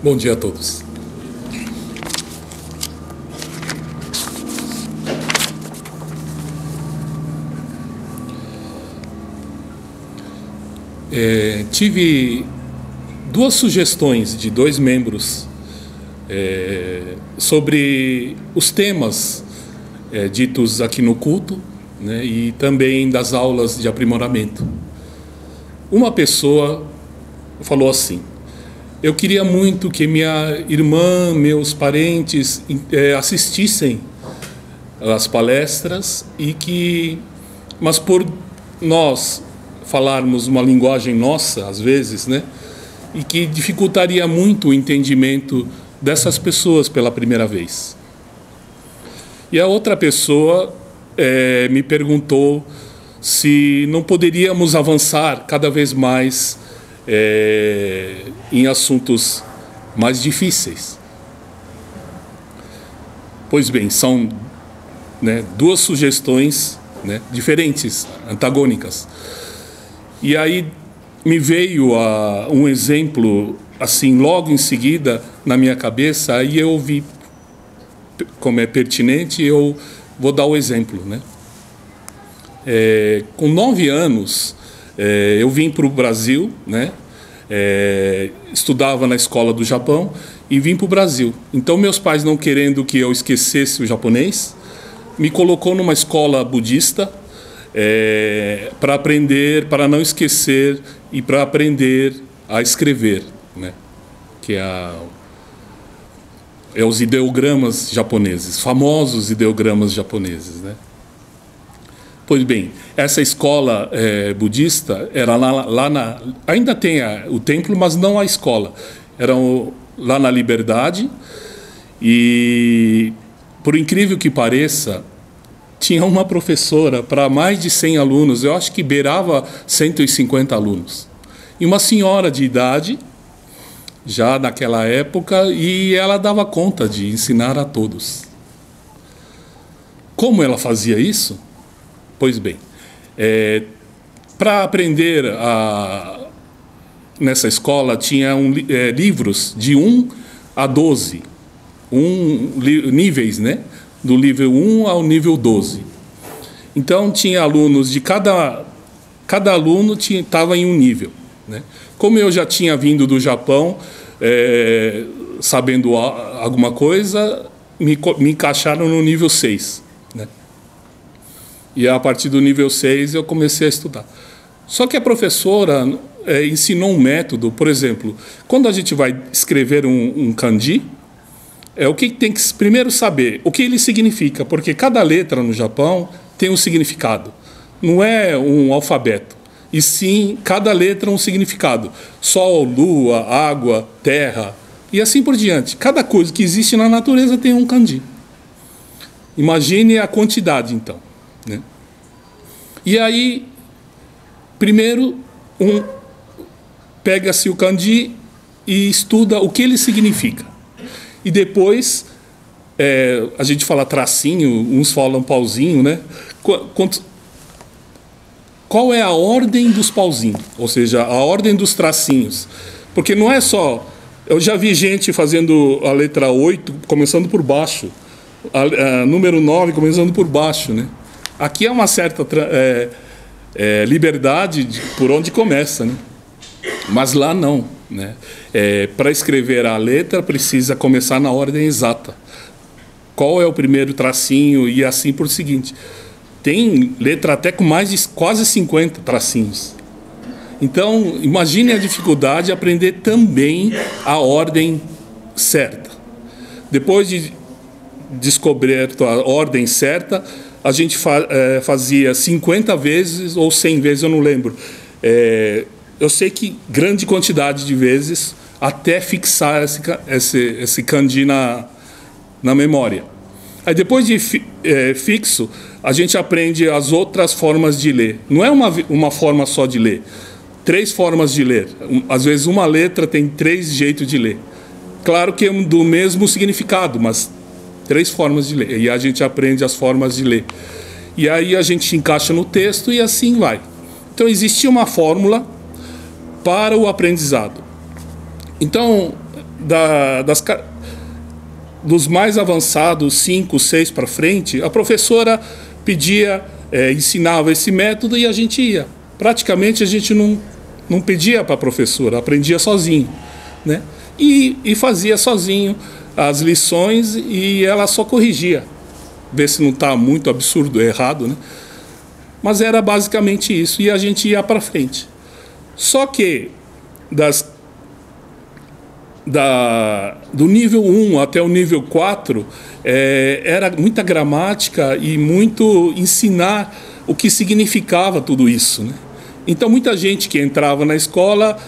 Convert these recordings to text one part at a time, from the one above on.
Bom dia a todos. Tive duas sugestões de dois membros sobre os temas ditos aqui no culto, né, e também das aulas de aprimoramento. Uma pessoa falou assim: eu queria muito que minha irmã, meus parentes assistissem às palestras mas por nós falarmos uma linguagem nossa, às vezes, né, e que dificultaria muito o entendimento dessas pessoas pela primeira vez. E a outra pessoa me perguntou se não poderíamos avançar cada vez mais em assuntos mais difíceis. Pois bem, são, né, duas sugestões, né, diferentes, antagônicas. E aí me veio um exemplo, assim, logo em seguida, na minha cabeça, aí eu vi como é pertinente, eu vou dar o exemplo, né? Com 9 anos, eu vim para o Brasil, né? Estudava na escola do Japão e vim para o Brasil. Então, meus pais, não querendo que eu esquecesse o japonês, me colocou numa escola budista, para aprender, para não esquecer e para aprender a escrever, né? Que é os ideogramas japoneses, famosos ideogramas japoneses, né? Pois bem, essa escola budista era ainda tem o templo, mas não a escola. Era lá na Liberdade e, por incrível que pareça, tinha uma professora para mais de 100 alunos, eu acho que beirava 150 alunos. E uma senhora de idade, já naquela época, e ela dava conta de ensinar a todos. Como ela fazia isso? Pois bem, para aprender nessa escola tinha livros de 1 a 12, níveis, né? Do nível 1 ao nível 12. Então, tinha alunos de cada aluno estava em um nível, né? Como eu já tinha vindo do Japão, sabendo alguma coisa, me encaixaram no nível 6, né? E a partir do nível 6 eu comecei a estudar. Só que a professora ensinou um método, por exemplo, quando a gente vai escrever um kanji, o que tem que primeiro saber o que ele significa, porque cada letra no Japão tem um significado. Não é um alfabeto, e sim cada letra um significado. Sol, lua, água, terra, e assim por diante. Cada coisa que existe na natureza tem um kanji. Imagine a quantidade, então, né? E aí, primeiro, pega-se o kanji e estuda o que ele significa. E depois, a gente fala tracinho, uns falam pauzinho, né? Qual é a ordem dos pauzinhos? Ou seja, a ordem dos tracinhos. Porque não é só... Eu já vi gente fazendo a letra 8 começando por baixo, a número 9 começando por baixo, né? Aqui é uma certa liberdade por onde começa, né? Mas lá não, né? Para escrever a letra precisa começar na ordem exata. Qual é o primeiro tracinho e assim por seguinte. Tem letra até com mais de quase 50 tracinhos. Então, imagine a dificuldade de aprender também a ordem certa. Depois de descobrir a ordem certa, a gente fazia 50 vezes ou 100 vezes, eu não lembro. Eu sei que grande quantidade de vezes até fixar esse kanji na memória. Aí depois de fixo, a gente aprende as outras formas de ler. Não é uma forma só de ler. 3 formas de ler. Às vezes uma letra tem 3 jeitos de ler. Claro que é do mesmo significado, mas 3 formas de ler. E a gente aprende as formas de ler. E aí a gente encaixa no texto e assim vai. Então existia uma fórmula para o aprendizado. Então, dos mais avançados, 5, 6 para frente, a professora pedia, ensinava esse método e a gente ia. Praticamente a gente não pedia para a professora, aprendia sozinho, né? E fazia sozinho as lições e ela só corrigia, ver se não está muito absurdo, errado, né? Mas era basicamente isso, e a gente ia para frente. Só que do nível 1 até o nível 4, era muita gramática e muito ensinar o que significava tudo isso, né? Então, muita gente que entrava na escola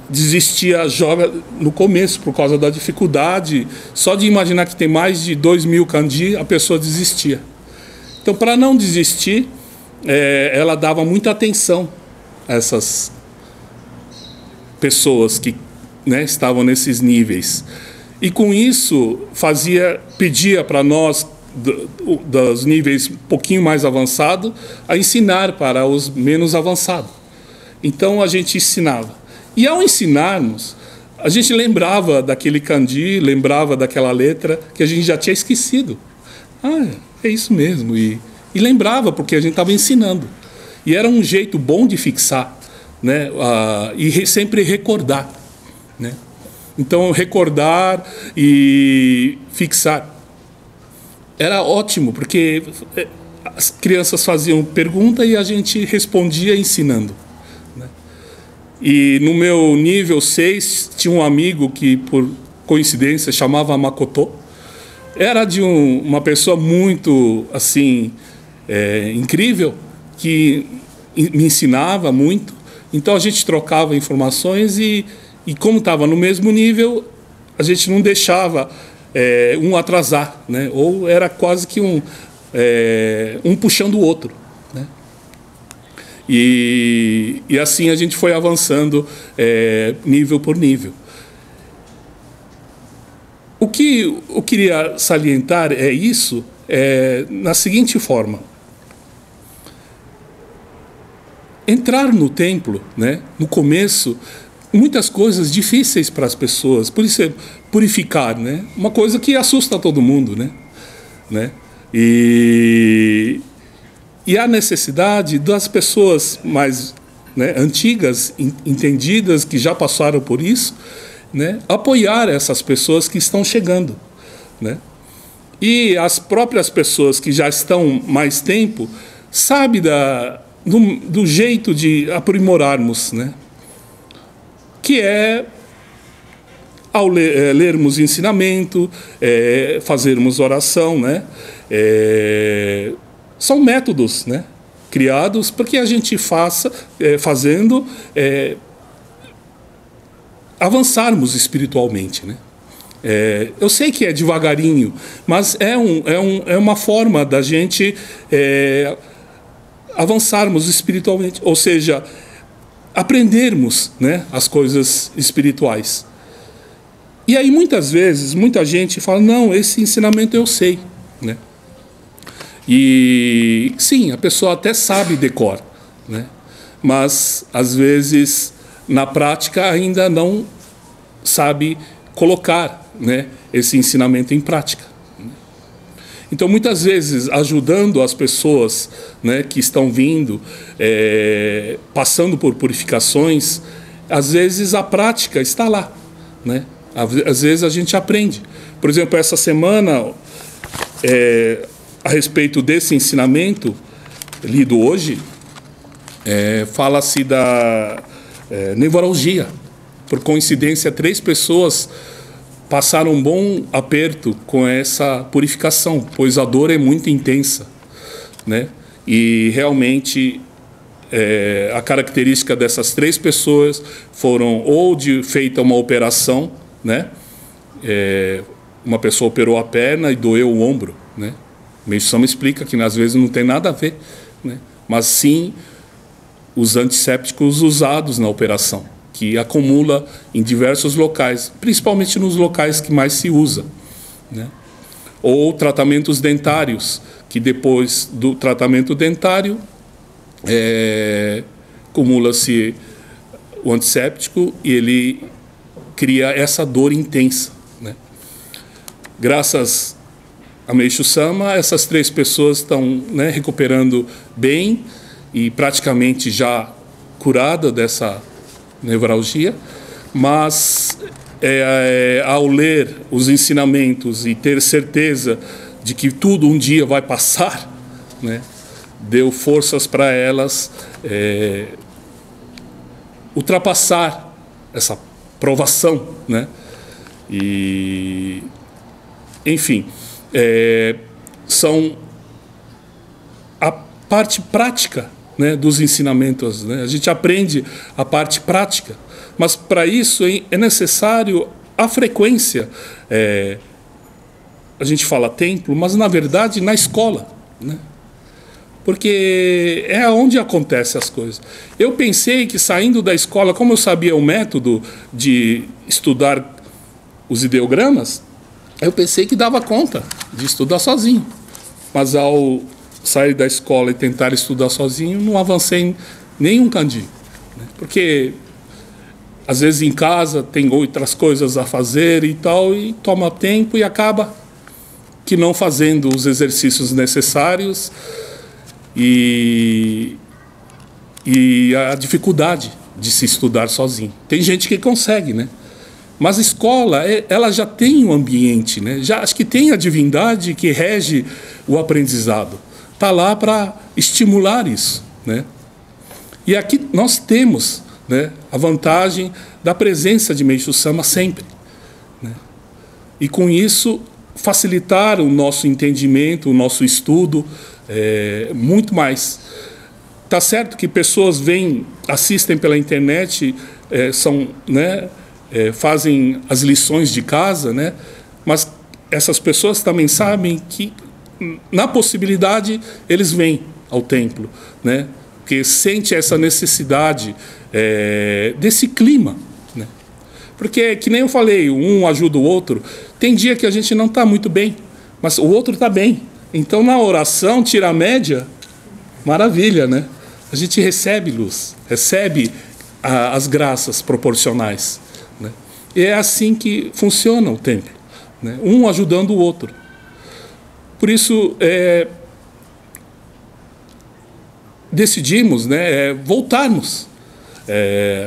desistia no começo por causa da dificuldade. Só de imaginar que tem mais de 2.000 kanji, a pessoa desistia. Então, para não desistir, ela dava muita atenção a essas pessoas que, né, estavam nesses níveis. E com isso pedia para nós dos níveis um pouquinho mais avançados a ensinar para os menos avançados. Então a gente ensinava. E ao ensinarmos, a gente lembrava daquele kanji, lembrava daquela letra que a gente já tinha esquecido. É isso mesmo. E lembrava, porque a gente estava ensinando. E era um jeito bom de fixar, né? E sempre recordar, né? Então, recordar e fixar era ótimo, porque as crianças faziam pergunta e a gente respondia ensinando, né? E no meu nível 6, tinha um amigo que, por coincidência, chamava Makoto. Era de uma pessoa muito, assim, incrível, que me ensinava muito. Então, a gente trocava informações e como estava no mesmo nível, a gente não deixava um atrasar, né? Ou era quase que um puxando o outro, né? E assim a gente foi avançando nível por nível. O que eu queria salientar na seguinte forma. Entrar no templo, né, no começo, muitas coisas difíceis para as pessoas, por isso purificar, né? Uma coisa que assusta todo mundo, né? E há necessidade das pessoas mais, né, antigas, entendidas, que já passaram por isso, né, apoiar essas pessoas que estão chegando, né? E as próprias pessoas que já estão mais tempo sabem do jeito de aprimorarmos, né? Que ao lermos ensinamento, fazermos oração, né? São métodos, né, criados para que a gente fazendo, avançarmos espiritualmente, né? Eu sei que é devagarinho, mas é uma forma da gente avançarmos espiritualmente, ou seja, aprendermos, né, as coisas espirituais. E aí, muitas vezes, muita gente fala, não, esse ensinamento eu sei, né? E, sim, a pessoa até sabe decor, né? Mas, às vezes, na prática, ainda não sabe colocar, né, esse ensinamento em prática. Então, muitas vezes, ajudando as pessoas, né, que estão vindo, passando por purificações, às vezes a prática está lá, né? Às vezes a gente aprende. Por exemplo, essa semana, a respeito desse ensinamento, lido hoje, fala-se da nevralgia. Por coincidência, 3 pessoas passaram um bom aperto com essa purificação, pois a dor é muito intensa, né? E realmente a característica dessas 3 pessoas foram ou feita uma operação, né? Uma pessoa operou a perna e doeu o ombro, né? A medicina explica que às vezes não tem nada a ver, né? Mas sim os antissépticos usados na operação, que acumula em diversos locais, principalmente nos locais que mais se usa, né? Ou tratamentos dentários, que depois do tratamento dentário acumula-se o antisséptico e ele cria essa dor intensa, né? Graças a Meishu Sama, essas 3 pessoas estão, né, recuperando bem e praticamente já curada dessa nevralgia, mas ao ler os ensinamentos e ter certeza de que tudo um dia vai passar, né, deu forças para elas ultrapassar essa provação, né? E, enfim, são a parte prática, né, dos ensinamentos, né? A gente aprende a parte prática, mas para isso é necessário a frequência. A gente fala templo, mas na verdade na escola, né? Porque é onde acontecem as coisas. Eu pensei que saindo da escola, como eu sabia o método de estudar os ideogramas, eu pensei que dava conta de estudar sozinho. Mas ao sair da escola e tentar estudar sozinho, não avancei nenhum cantinho, né? Porque às vezes em casa tem outras coisas a fazer e tal, e toma tempo e acaba que não fazendo os exercícios necessários e a dificuldade de se estudar sozinho. Tem gente que consegue, né? Mas a escola, ela já tem um ambiente, né? Já acho que tem a divindade que rege o aprendizado. Está lá para estimular isso, né? E aqui nós temos, né, a vantagem da presença de Meishu Sama sempre, né? E com isso facilitar o nosso entendimento, o nosso estudo, muito mais. Tá certo que pessoas assistem pela internet, né, fazem as lições de casa, né? Mas essas pessoas também sabem que na possibilidade eles vêm ao templo, né? Porque sente essa necessidade desse clima, né? Porque, que nem eu falei, um ajuda o outro. Tem dia que a gente não está muito bem, mas o outro está bem. Então, na oração, tira a média, maravilha, né? A gente recebe luz, recebe as graças proporcionais, né? E é assim que funciona o templo, né? Um ajudando o outro. Por isso, decidimos, né, voltarmos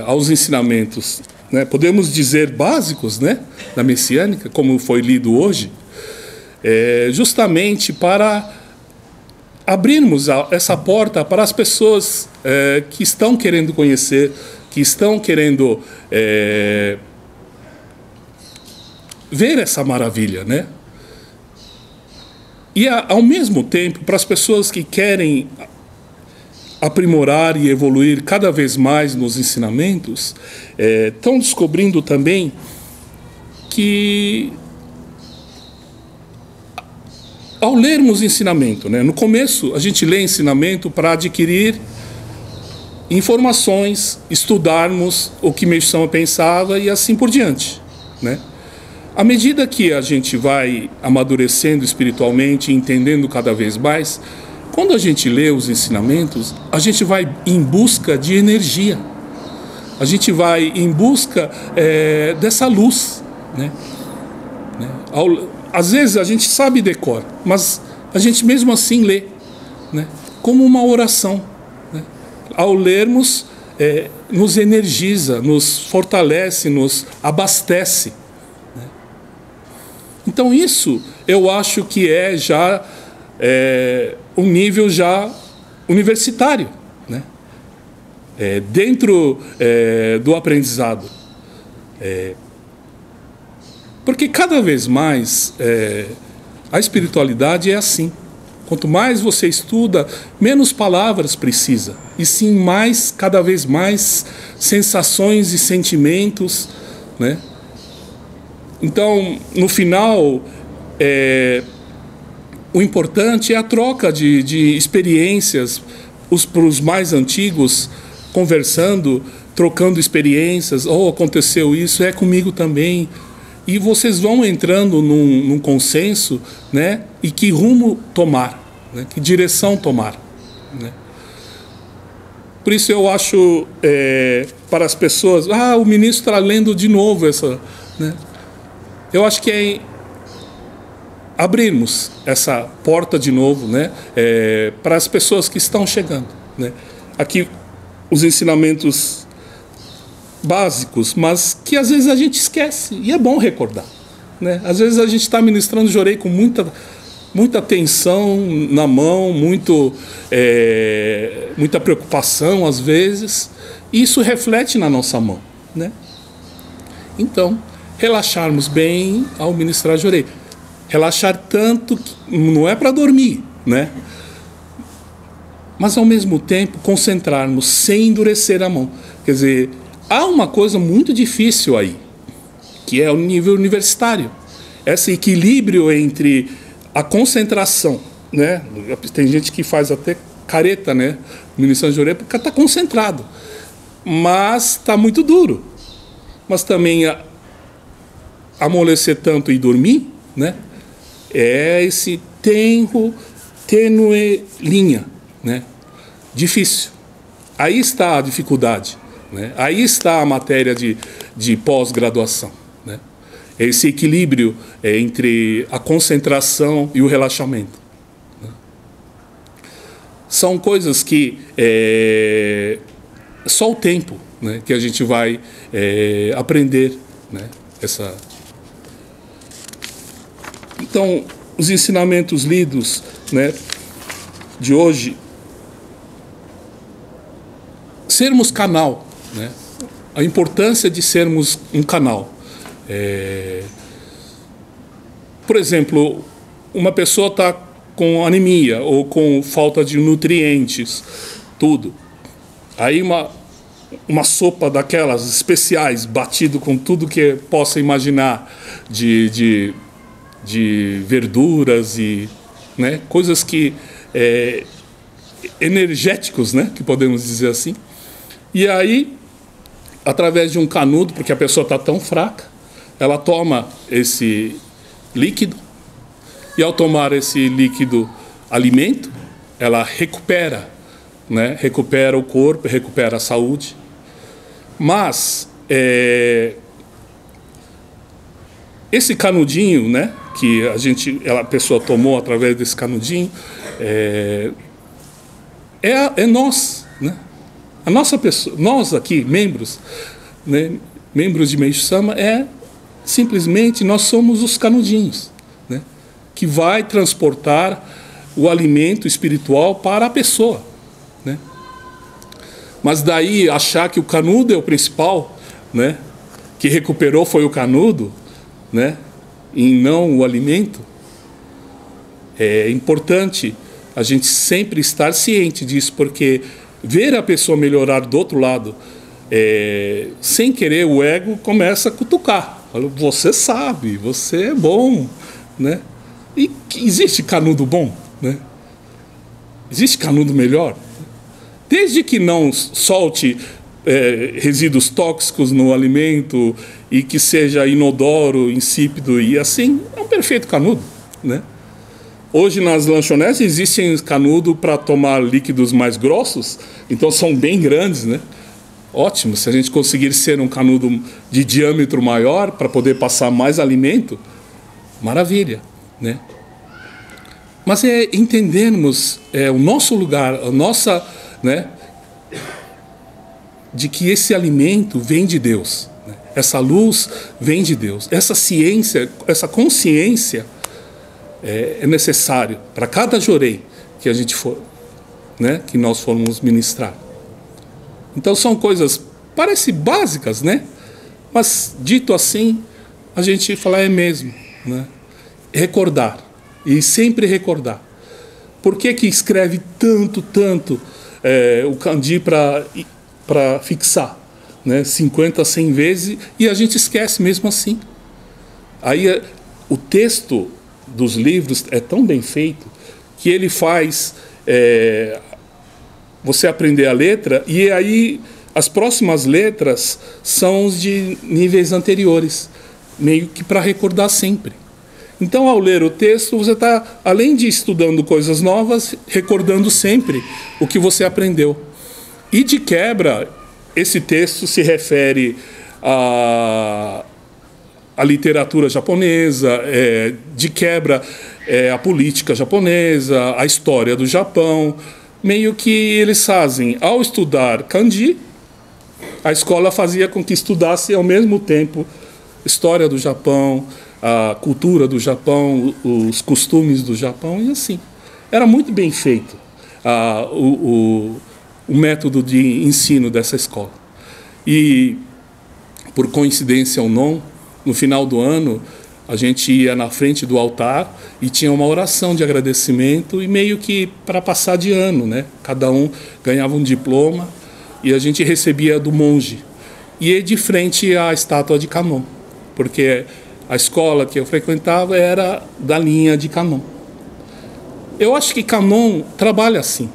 aos ensinamentos, né, podemos dizer básicos, né, da messiânica, como foi lido hoje, justamente para abrirmos essa porta para as pessoas que estão querendo conhecer, que estão querendo ver essa maravilha, né? E, ao mesmo tempo, para as pessoas que querem aprimorar e evoluir cada vez mais nos ensinamentos, estão descobrindo também que, ao lermos ensinamento, né, no começo a gente lê ensinamento para adquirir informações, estudarmos o que Meishu Sama pensava e assim por diante, né? À medida que a gente vai amadurecendo espiritualmente, entendendo cada vez mais, quando a gente lê os ensinamentos, a gente vai em busca de energia. A gente vai em busca dessa luz, né? Às vezes a gente sabe decor, mas a gente mesmo assim lê, né, como uma oração, né? Ao lermos, nos energiza, nos fortalece, nos abastece. Então isso eu acho que já um nível já universitário, né? Dentro do aprendizado. Porque cada vez mais a espiritualidade é assim. Quanto mais você estuda, menos palavras precisa, e sim mais, cada vez mais, sensações e sentimentos, né? Então, no final, o importante é a troca de experiências, para os mais antigos, conversando, trocando experiências. Oh, aconteceu isso, é comigo também. E vocês vão entrando num consenso, né? E que rumo tomar, né? Que direção tomar, né? Por isso eu acho para as pessoas, o ministro está lendo de novo essa, né? Eu acho que é abrirmos essa porta de novo, né? Para as pessoas que estão chegando, né? Aqui os ensinamentos básicos, mas que às vezes a gente esquece, e é bom recordar, né? Às vezes a gente está ministrando Jorei com muita atenção na mão, muita preocupação às vezes, e isso reflete na nossa mão, né? Então, relaxarmos bem ao ministrar Jorei. Relaxar tanto que não é para dormir, né? Mas ao mesmo tempo concentrarmos sem endurecer a mão. Quer dizer, há uma coisa muito difícil aí, que é o nível universitário. Esse equilíbrio entre a concentração, né? Tem gente que faz até careta, né? Ministrando Jorei porque está concentrado, mas está muito duro. Mas também amolecer tanto e dormir, né? É esse tênue linha, né? Difícil. Aí está a dificuldade, né? Aí está a matéria de pós-graduação, né? Esse equilíbrio entre a concentração e o relaxamento, né? São coisas que só o tempo, né, que a gente vai aprender, né? Então, os ensinamentos lidos, né, de hoje, sermos canal, né? A importância de sermos um canal. Por exemplo, uma pessoa está com anemia ou com falta de nutrientes, tudo. Aí uma sopa daquelas especiais, batido com tudo que possa imaginar de verduras e, né, coisas que energéticos, né, que podemos dizer assim. E aí, através de um canudo, porque a pessoa está tão fraca, ela toma esse líquido, e ao tomar esse líquido alimento, ela recupera, né, recupera o corpo, recupera a saúde. Mas esse canudinho, né, que a pessoa tomou através desse canudinho, é nós, né? A nossa pessoa, nós aqui, membros, né, membros de Meishu Sama, simplesmente nós somos os canudinhos, né, que vai transportar o alimento espiritual para a pessoa, né? Mas daí achar que o canudo é o principal, né, que recuperou foi o canudo, né, e não o alimento. É importante a gente sempre estar ciente disso, porque ver a pessoa melhorar do outro lado, sem querer, o ego começa a cutucar. Fala, você sabe, você é bom, né? E existe canudo bom, né? Existe canudo melhor? Desde que não solte resíduos tóxicos no alimento e que seja inodoro, insípido e assim, é um perfeito canudo, né? Hoje nas lanchonetes existem canudo para tomar líquidos mais grossos, então são bem grandes, né? Ótimo, se a gente conseguir ser um canudo de diâmetro maior para poder passar mais alimento, maravilha, né? Mas entendermos o nosso lugar, a nossa, né, de que esse alimento vem de Deus, né? Essa luz vem de Deus, essa ciência, essa consciência é necessário para cada jorei que a gente for, né, que nós formos ministrar. Então são coisas, parecem básicas, né? Mas dito assim, a gente fala mesmo, né? Recordar, e sempre recordar. Por que escreve tanto o kanji para fixar, né? 50, 100 vezes, e a gente esquece mesmo assim. Aí o texto dos livros é tão bem feito que ele faz você aprender a letra, e aí as próximas letras são os de níveis anteriores, meio que para recordar sempre. Então, ao ler o texto, você está, além de estudando coisas novas, recordando sempre o que você aprendeu. E de quebra, esse texto se refere à literatura japonesa, de quebra a política japonesa, a história do Japão. Meio que eles fazem, ao estudar kanji, a escola fazia com que estudasse ao mesmo tempo história do Japão, a cultura do Japão, os costumes do Japão, e assim. Era muito bem feito o método de ensino dessa escola. E, por coincidência ou não, no final do ano, a gente ia na frente do altar e tinha uma oração de agradecimento e meio que para passar de ano, né? Cada um ganhava um diploma e a gente recebia do monge. E de frente à estátua de Kannon, porque a escola que eu frequentava era da linha de Kannon. Eu acho que Kannon trabalha assim,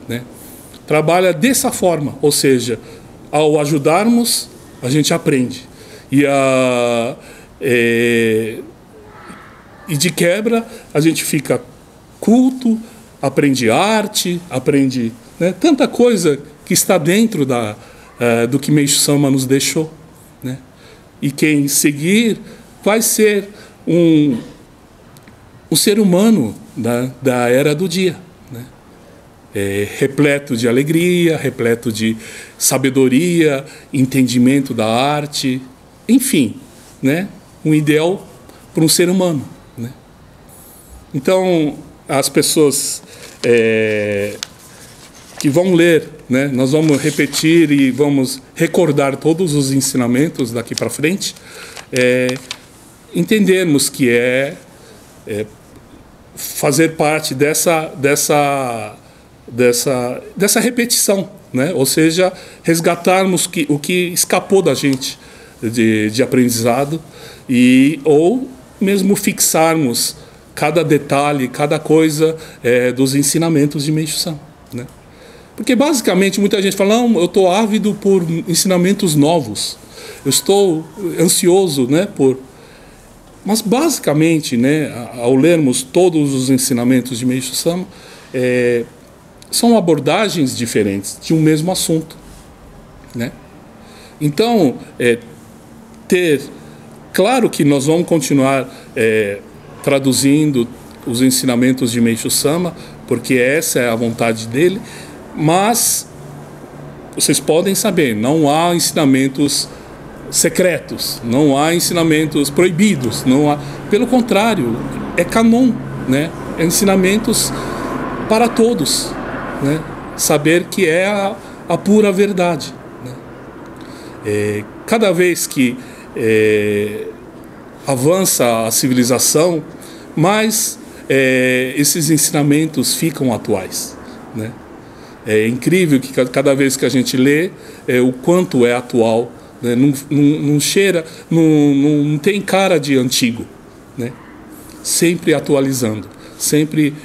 né? Trabalha dessa forma, ou seja, ao ajudarmos, a gente aprende. E de quebra, a gente fica culto, aprende arte, aprende, né, tanta coisa que está dentro do que Meishu Sama nos deixou, né? E quem seguir vai ser um ser humano da era do dia, né? Repleto de alegria, repleto de sabedoria, entendimento da arte, enfim, né? Um ideal para um ser humano, né? Então, as pessoas que vão ler, né? Nós vamos repetir e vamos recordar todos os ensinamentos daqui para frente, entendermos que fazer parte dessa repetição, né? Ou seja, resgatarmos o que escapou da gente de aprendizado ou mesmo fixarmos cada detalhe, cada coisa dos ensinamentos de Meishu Sama, né? Porque basicamente muita gente fala, não, eu estou ávido por ensinamentos novos, eu estou ansioso, né, Mas basicamente, né, ao lermos todos os ensinamentos de Meishu Sama, são abordagens diferentes de um mesmo assunto, né? Então, claro que nós vamos continuar traduzindo os ensinamentos de Meishu Sama, porque essa é a vontade dele, mas vocês podem saber, não há ensinamentos secretos, não há ensinamentos proibidos, não há, pelo contrário, é Kannon, né? É ensinamentos para todos, né? Saber que é a pura verdade, né? Cada vez que avança a civilização, mais esses ensinamentos ficam atuais, né? É incrível que cada vez que a gente lê, o quanto é atual, né? Não cheira, não tem cara de antigo, né? Sempre atualizando, sempre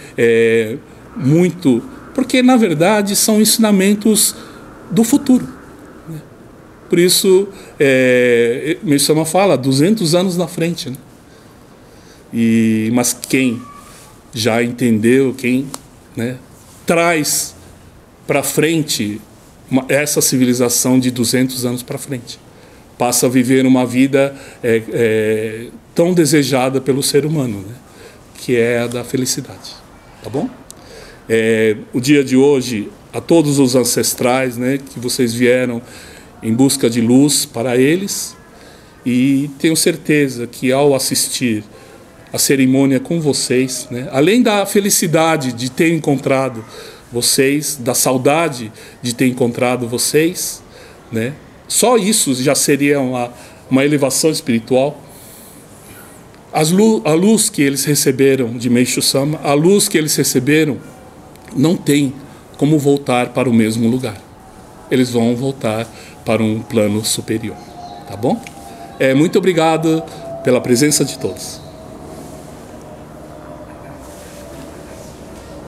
muito, porque na verdade são ensinamentos do futuro, né? Por isso Meishu Sama fala 200 anos na frente, né? Mas quem já entendeu, quem, né, traz para frente essa civilização de 200 anos para frente, passa a viver uma vida tão desejada pelo ser humano, né? Que é a da felicidade, tá bom? O dia de hoje, a todos os ancestrais, né, que vocês vieram em busca de luz para eles, e tenho certeza que ao assistir a cerimônia com vocês, né, além da felicidade de ter encontrado vocês, da saudade de ter encontrado vocês, né? Só isso já seria uma elevação espiritual. A luz que eles receberam de Meishu Sama, a luz que eles receberam, não tem como voltar para o mesmo lugar. Eles vão voltar para um plano superior, tá bom? Muito obrigado pela presença de todos.